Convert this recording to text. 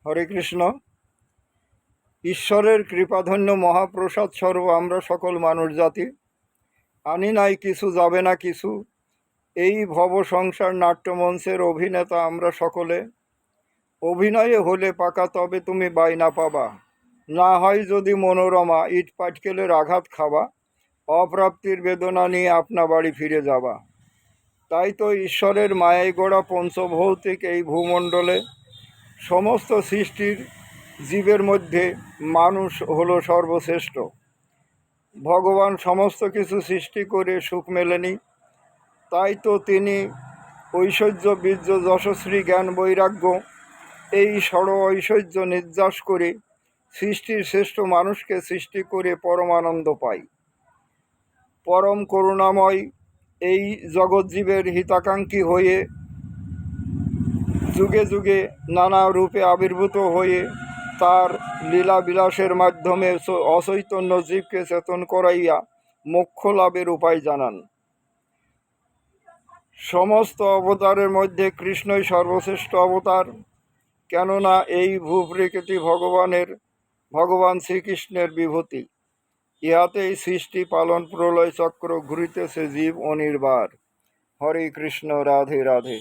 হরে কৃষ্ণ। ঈশ্বরের কৃপাধন্য মহাপ্রসাদ স্বরূপ আমরা সকল মানুষ জাতি, আনি নাই কিছু, যাবে না কিছু, এই ভব সংসার নাট্যমঞ্চের অভিনেতা আমরা সকলে। অভিনয়ে হলে পাকা, তবে তুমি বাইনা পাবা, না হয় যদি মনোরমা, ইট পাটকেলের আঘাত খাবা, অপ্রাপ্তির বেদনা নিয়ে আপনা বাড়ি ফিরে যাবা। তাই তো ঈশ্বরের মায়ায় গড়া পঞ্চভৌতিক এই ভূমণ্ডলে সমস্ত সৃষ্টির জীবের মধ্যে মানুষ হলো সর্বশ্রেষ্ঠ। ভগবান সমস্ত কিছু সৃষ্টি করে সুখ মেলেনি, তাই তো তিনি ঐশ্বর্য, বীর্য, যশস্বী, জ্ঞান, বৈরাগ্য এই ষড় ঐশ্বর্য নির্যাস করে সৃষ্টির শ্রেষ্ঠ মানুষকে সৃষ্টি করে পরমানন্দ পাই। পরম করুণাময় এই জগৎজীবের হিতাকাঙ্ক্ষী হয়ে যুগে যুগে নানা রূপে আবির্ভূত হয়ে তার লীলা বিলাসের মাধ্যমে অচৈতন্য জীবকে চেতন করাইয়া মোক্ষ লাভের উপায় জানান। সমস্ত অবতারের মধ্যে কৃষ্ণই সর্বশ্রেষ্ঠ অবতার, কেননা এই ভূপ্রকৃতি ভগবান শ্রীকৃষ্ণের বিভূতি। ইহাতেই সৃষ্টি, পালন, প্রলয় চক্র ঘুরিতেছে জীব অনির্বার। হরে কৃষ্ণ, রাধে রাধে।